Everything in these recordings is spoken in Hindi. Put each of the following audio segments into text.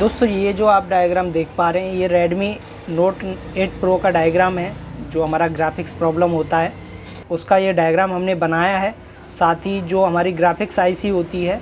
दोस्तों ये जो आप डायग्राम देख पा रहे हैं ये Redmi Note 8 Pro का डायग्राम है। जो हमारा ग्राफिक्स प्रॉब्लम होता है उसका ये डायग्राम हमने बनाया है। साथ ही जो हमारी ग्राफिक्स आईसी होती है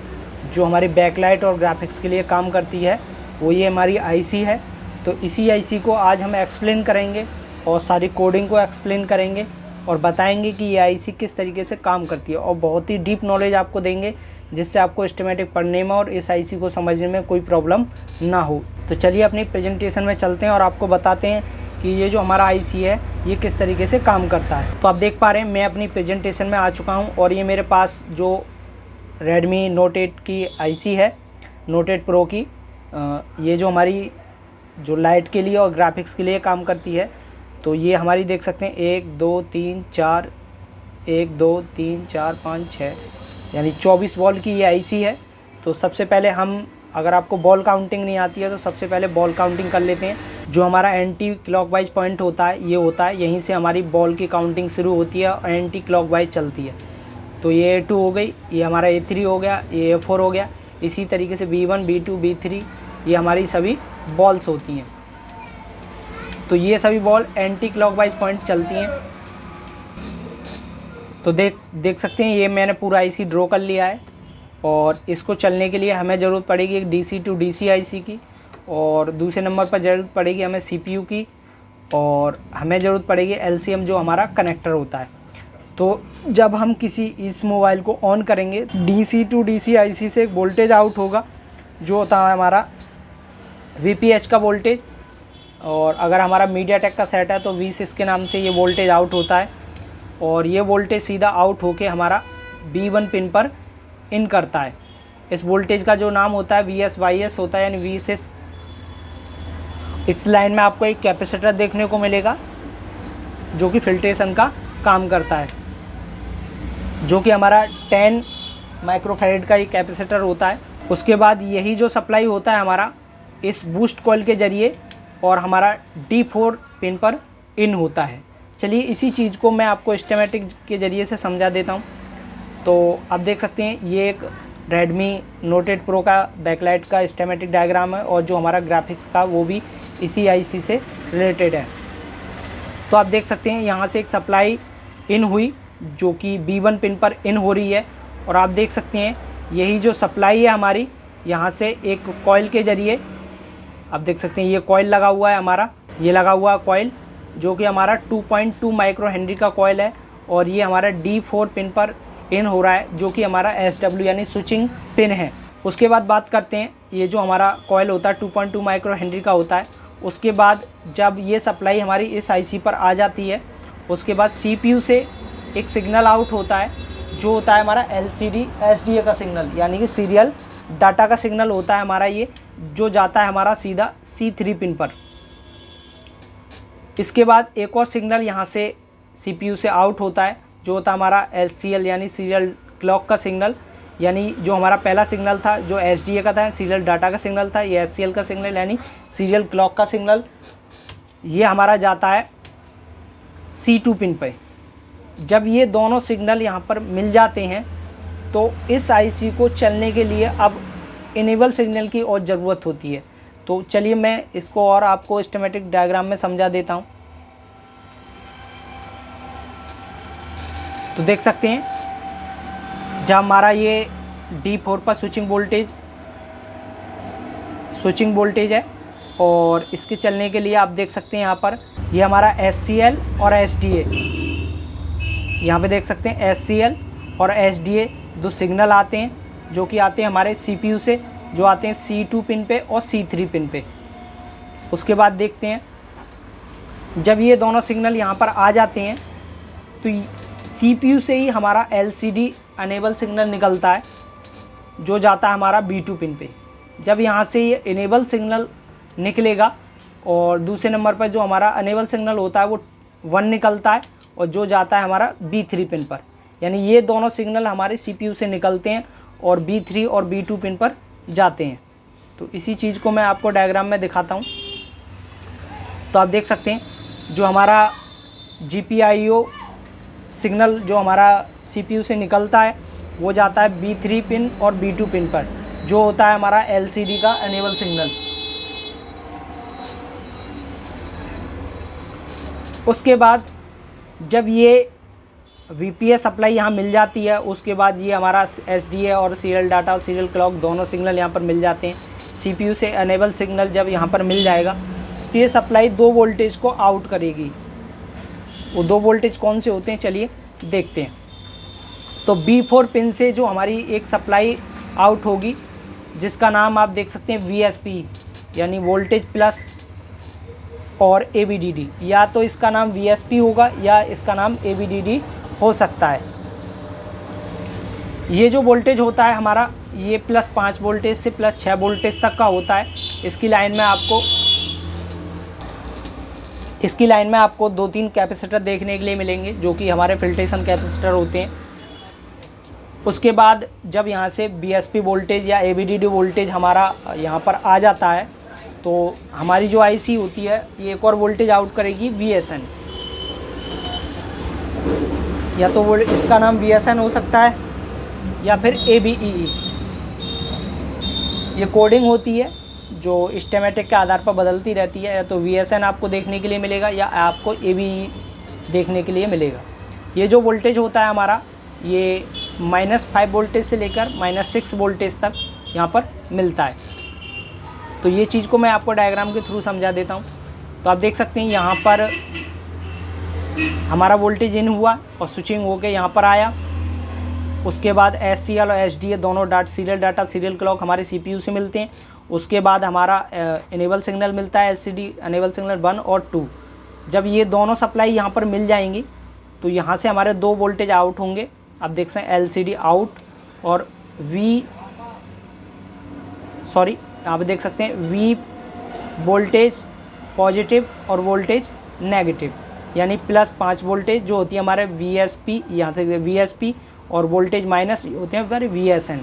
जो हमारी बैकलाइट और ग्राफिक्स के लिए काम करती है वो ये हमारी आईसी है। तो इसी आईसी को आज हम एक्सप्लेन करेंगे और सारी कोडिंग को एक्सप्लेन करेंगे और बताएंगे कि ये आईसी किस तरीके से काम करती है और बहुत ही डीप नॉलेज आपको देंगे जिससे आपको एस्टिमेटिक पढ़ने में और इस आईसी को समझने में कोई प्रॉब्लम ना हो। तो चलिए अपनी प्रेजेंटेशन में चलते हैं और आपको बताते हैं कि ये जो हमारा आईसी है ये किस तरीके से काम करता है। तो आप देख पा रहे हैं मैं अपनी प्रेजेंटेशन में आ चुका हूँ और ये मेरे पास जो Redmi Note 8 की आईसी है Note 8 Pro की, ये जो हमारी जो लाइट के लिए और ग्राफिक्स के लिए काम करती है। तो ये हमारी देख सकते हैं 1 2 3 4 1 2 3 4 5 6 यानी 24 बॉल की ये आईसी है। तो सबसे पहले हम, अगर आपको बॉल काउंटिंग नहीं आती है तो सबसे पहले बॉल काउंटिंग कर लेते हैं। जो हमारा एंटी क्लॉकवाइज पॉइंट होता है ये होता है, यहीं से हमारी बॉल की काउंटिंग शुरू होती है और एंटी क्लॉकवाइज चलती है। तो ये A2 हो गई, ये हमारा A3 हो गया, ये A4 हो गया। इसी तरीके से B1 B2 B3 ये हमारी सभी बॉल्स होती हैं। तो ये सभी बॉल एंटी क्लॉकवाइज पॉइंट चलती हैं। तो देख सकते हैं ये मैंने पूरा आईसी ड्रॉ कर लिया है और इसको चलने के लिए हमें ज़रूरत पड़ेगी एक DC to DC आईसी की, और दूसरे नंबर पर ज़रूरत पड़ेगी हमें CPU की, और हमें ज़रूरत पड़ेगी LCM जो हमारा कनेक्टर होता है। तो जब हम किसी इस मोबाइल को ऑन करेंगे DC to DC आईसी से एक वोल्टेज आउट होगा जो होता है हमारा VPH का वोल्टेज, और अगर हमारा MediaTek का सेट है तो V6 के नाम से ये वोल्टेज आउट होता है और ये वोल्टेज सीधा आउट होके हमारा B1 पिन पर इन करता है। इस वोल्टेज का जो नाम होता है VSYS होता है यानी V6। इस लाइन में आपको एक कैपेसिटर देखने को मिलेगा जो कि फिल्ट्रेशन का काम करता है, जो कि हमारा 10 माइक्रोफैरेड का एक कैपेसिटर होता है। उसके बाद यही जो सप्लाई होता है हमारा इस बूस्ट कॉइल के ज़रिए और हमारा D4 पिन पर इन होता है। चलिए इसी चीज़ को मैं आपको एस्टिमेटिक के ज़रिए से समझा देता हूँ। तो आप देख सकते हैं ये एक Redmi Note 8 Pro का बैकलाइट का एस्टिमेटिक डायग्राम है और जो हमारा ग्राफिक्स का वो भी इसी आईसी से रिलेटेड है। तो आप देख सकते हैं यहाँ से एक सप्लाई इन हुई जो कि B1 पिन पर इन हो रही है, और आप देख सकते हैं यही जो सप्लाई है हमारी यहाँ से एक कॉइल के ज़रिए, आप देख सकते हैं ये कॉइल लगा हुआ है हमारा, ये लगा हुआ कॉइल जो कि हमारा 2.2 माइक्रो हेनरी का कॉइल है, और ये हमारा D4 पिन पर इन हो रहा है जो कि हमारा SW यानी स्विचिंग पिन है। उसके बाद बात करते हैं ये जो हमारा कॉइल होता है 2.2 माइक्रो हेनरी का होता है। उसके बाद जब ये सप्लाई हमारी इस आईसी पर आ जाती है उसके बाद CPU से एक सिग्नल आउट होता है जो होता है हमारा LCD SDA का सिग्नल यानी कि सीरियल डाटा का सिग्नल होता है हमारा, ये जो जाता है हमारा सीधा C3 पिन पर। इसके बाद एक और सिग्नल यहाँ से CPU से आउट होता है जो होता है हमारा SCL यानी सीरियल क्लॉक का सिग्नल, यानी जो हमारा पहला सिग्नल था जो SDA का था सीरियल डाटा का सिग्नल था, ये SCL का सिग्नल यानी सीरियल क्लॉक का सिग्नल, ये हमारा जाता है C2 पिन पे। जब ये दोनों सिग्नल यहाँ पर मिल जाते हैं तो इस आईसी को चलने के लिए अब इनेबल सिग्नल की और ज़रूरत होती है। तो चलिए मैं इसको और आपको एस्टिमेटिक डायग्राम में समझा देता हूँ। तो देख सकते हैं जब हमारा ये D4 पर स्विचिंग वोल्टेज है और इसके चलने के लिए आप देख सकते हैं यहाँ पर ये हमारा SCL और SDA, यहाँ पे देख सकते हैं SCL और SDA दो सिग्नल आते हैं जो कि आते हैं हमारे CPU से, जो आते हैं C2 पिन पे और C3 पिन पे। उसके बाद देखते हैं जब ये दोनों सिग्नल यहाँ पर आ जाते हैं तो CPU से ही हमारा LCD अनेबल सिग्नल निकलता है जो जाता है हमारा B2 पिन पे। जब यहाँ से ये इनेबल सिग्नल निकलेगा और दूसरे नंबर पर जो हमारा अनेबल सिग्नल होता है वो 1 निकलता है और जो जाता है हमारा B3 पिन पर, यानी ये दोनों सिग्नल हमारे CPU से निकलते हैं और B3 और B2 पिन पर जाते हैं। तो इसी चीज़ को मैं आपको डायग्राम में दिखाता हूँ। तो आप देख सकते हैं जो हमारा GPIO सिग्नल जो हमारा CPU से निकलता है वो जाता है B3 पिन और B2 पिन पर, जो होता है हमारा LCD का अनेबल सिग्नल। उसके बाद जब ये VPA सप्लाई यहाँ मिल जाती है, उसके बाद ये हमारा SDA और सीरियल डाटा और सीरियल क्लॉक दोनों सिग्नल यहाँ पर मिल जाते हैं। CPU से अनेबल सिग्नल जब यहाँ पर मिल जाएगा तो ये सप्लाई 2 वोल्टेज को आउट करेगी। वो 2 वोल्टेज कौन से होते हैं चलिए देखते हैं। तो B4 पिन से जो हमारी एक सप्लाई आउट होगी जिसका नाम आप देख सकते हैं VSP यानी वोल्टेज प्लस और AVDD, या तो इसका नाम VSP होगा या इसका नाम AVDD हो सकता है। ये जो वोल्टेज होता है हमारा ये +5 वोल्टेज से +6 वोल्टेज तक का होता है। इसकी लाइन में आपको 2-3 कैपेसिटर देखने के लिए मिलेंगे जो कि हमारे फिल्ट्रेशन कैपेसिटर होते हैं। उसके बाद जब यहाँ से BSP वोल्टेज या AVDD वोल्टेज हमारा यहाँ पर आ जाता है तो हमारी जो IC होती है ये एक और वोल्टेज आउट करेगी VSN, या तो वो इसका नाम VSN हो सकता है या फिर ABEE। ये कोडिंग होती है जो स्टेमेटिक के आधार पर बदलती रहती है, या तो VSN आपको देखने के लिए मिलेगा या आपको ABEE देखने के लिए मिलेगा। ये जो वोल्टेज होता है हमारा ये -5 वोल्टेज से लेकर -6 वोल्टेज तक यहाँ पर मिलता है। तो ये चीज़ को मैं आपको डायग्राम के थ्रू समझा देता हूँ। तो आप देख सकते हैं यहाँ पर हमारा वोल्टेज इन हुआ और स्विचिंग होके यहाँ पर आया। उसके बाद SCL और SDA दोनों सीरियल डाटा सीरियल क्लॉक हमारे CPU से मिलते हैं। उसके बाद हमारा इनेबल सिग्नल मिलता है, LCD इनेबल सिग्नल 1 और 2। जब ये दोनों सप्लाई यहाँ पर मिल जाएंगी तो यहाँ से हमारे 2 वोल्टेज आउट होंगे। आप देख सकते हैं LCD आउट और आप देख सकते हैं V वोल्टेज पॉजिटिव और वोल्टेज नेगेटिव, यानी +5 वोल्टेज जो होती है हमारे VSP, यहाँ से VSP, और वोल्टेज माइनस होते हैं हमारे VSN।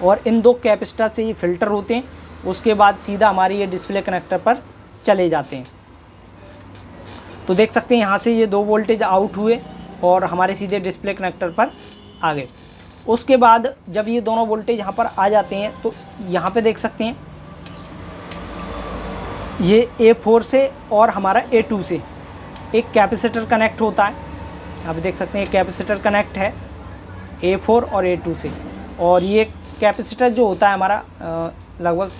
और इन 2 कैपेसिटर से ये फ़िल्टर होते हैं। उसके बाद सीधा हमारी ये डिस्प्ले कनेक्टर पर चले जाते हैं। तो देख सकते हैं यहाँ से ये 2 वोल्टेज आउट हुए और हमारे सीधे डिस्प्ले कनेक्टर पर आ गए। उसके बाद जब ये दोनों वोल्टेज यहाँ पर आ जाते हैं तो यहाँ पे देख सकते हैं ये A4 से और हमारा A2 से एक कैपेसिटर कनेक्ट होता है। आप देख सकते हैं कैपेसिटर कनेक्ट है A4 और A2 से, और ये कैपेसिटर जो होता है हमारा लगभग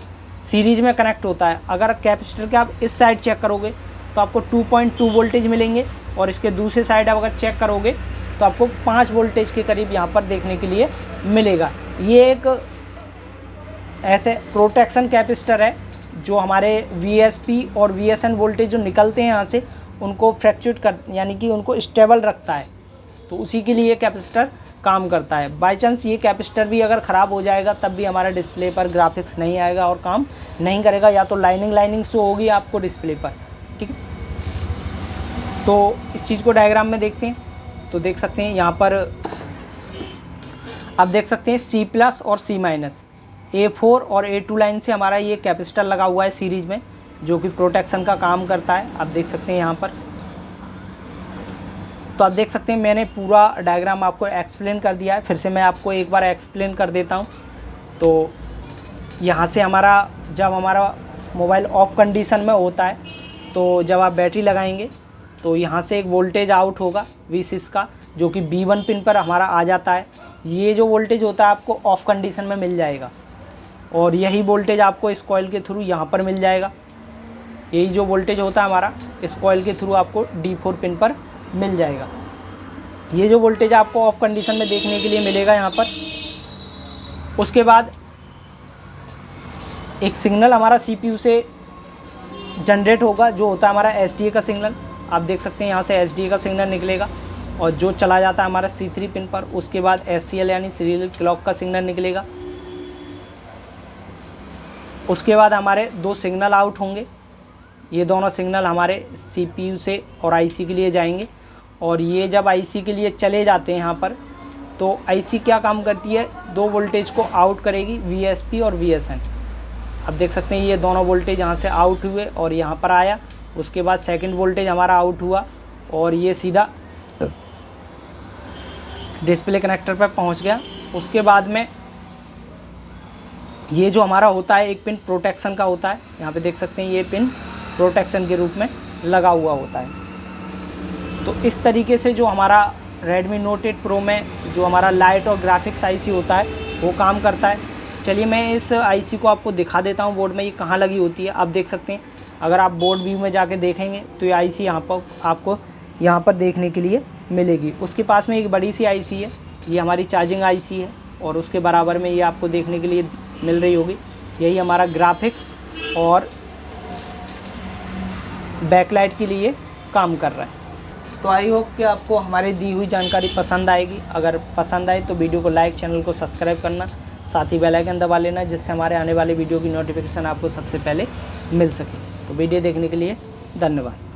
सीरीज़ में कनेक्ट होता है। अगर कैपेसिटर के आप इस साइड चेक करोगे तो आपको 2.2 वोल्टेज मिलेंगे, और इसके दूसरे साइड आप अगर चेक करोगे तो आपको 5 वोल्टेज के करीब यहाँ पर देखने के लिए मिलेगा। ये एक ऐसे प्रोटेक्शन कैपेसिटर है जो हमारे VSP और VSN वोल्टेज जो निकलते हैं यहाँ से उनको फ्रैक्चुएट कर यानी कि उनको स्टेबल रखता है। तो उसी के लिए ये कैपेसिटर काम करता है। बाय चांस ये कैपेसिटर भी अगर ख़राब हो जाएगा तब भी हमारे डिस्प्ले पर ग्राफिक्स नहीं आएगा और काम नहीं करेगा, या तो लाइनिंग शो होगी आपको डिस्प्ले पर। ठीक है, तो इस चीज़ को डायग्राम में देखते हैं। तो देख सकते हैं यहाँ पर आप देख सकते हैं C+ और C-, A4 और A2 लाइन से हमारा ये कैपेसिटर लगा हुआ है सीरीज़ में, जो कि प्रोटेक्शन का काम करता है। आप देख सकते हैं यहाँ पर। तो आप देख सकते हैं मैंने पूरा डायग्राम आपको एक्सप्लेन कर दिया है। फिर से मैं आपको एक बार एक्सप्लेन कर देता हूँ। तो यहाँ से जब हमारा मोबाइल ऑफ कंडीशन में होता है तो जब आप बैटरी लगाएंगे तो यहाँ से एक वोल्टेज आउट होगा V6 का, जो कि B1 पिन पर हमारा आ जाता है। ये जो वोल्टेज होता है आपको ऑफ कंडीशन में मिल जाएगा, और यही वोल्टेज आपको इस कॉइल के थ्रू यहाँ पर मिल जाएगा। यही जो वोल्टेज होता है हमारा इस कॉइल के थ्रू आपको D4 पिन पर मिल जाएगा। ये जो वोल्टेज आपको ऑफ कंडीशन में देखने के लिए मिलेगा यहाँ पर। उसके बाद एक सिग्नल हमारा CPU से जनरेट होगा जो होता है हमारा SDA का सिग्नल। आप देख सकते हैं यहाँ से SDA का सिग्नल निकलेगा और जो चला जाता है हमारा C3 पिन पर। उसके बाद SCL यानी सीरियल क्लॉक का सिग्नल निकलेगा। उसके बाद हमारे 2 सिग्नल आउट होंगे। ये दोनों सिग्नल हमारे CPU से और IC के लिए जाएंगे, और ये जब IC के लिए चले जाते हैं यहाँ पर तो IC क्या काम करती है, 2 वोल्टेज को आउट करेगी VSP और VSN। अब देख सकते हैं ये दोनों वोल्टेज यहाँ से आउट हुए और यहाँ पर आया। उसके बाद सेकंड वोल्टेज हमारा आउट हुआ और ये सीधा डिस्प्ले कनेक्टर पर पहुँच गया। उसके बाद में ये जो हमारा होता है एक पिन प्रोटेक्शन का होता है। यहाँ पे देख सकते हैं ये पिन प्रोटेक्शन के रूप में लगा हुआ होता है। तो इस तरीके से जो हमारा Redmi Note 8 Pro में जो हमारा लाइट और ग्राफिक्स आईसी होता है वो काम करता है। चलिए मैं इस आईसी को आपको दिखा देता हूँ बोर्ड में ये कहाँ लगी होती है। आप देख सकते हैं, अगर आप बोर्ड व्यू में जाके देखेंगे तो ये आईसी यहाँ पर आपको यहाँ पर देखने के लिए मिलेगी। उसके पास में एक बड़ी सी आईसी है, ये हमारी चार्जिंग आईसी है, और उसके बराबर में ये आपको देखने के लिए मिल रही होगी, यही हमारा ग्राफिक्स और बैकलाइट के लिए काम कर रहा है। तो आई होप कि आपको हमारी दी हुई जानकारी पसंद आएगी। अगर पसंद आए तो वीडियो को लाइक, चैनल को सब्सक्राइब करना, साथ ही बेल आइकन दबा लेना, जिससे हमारे आने वाले वीडियो की नोटिफिकेशन आपको सबसे पहले मिल सके। तो वीडियो देखने के लिए धन्यवाद।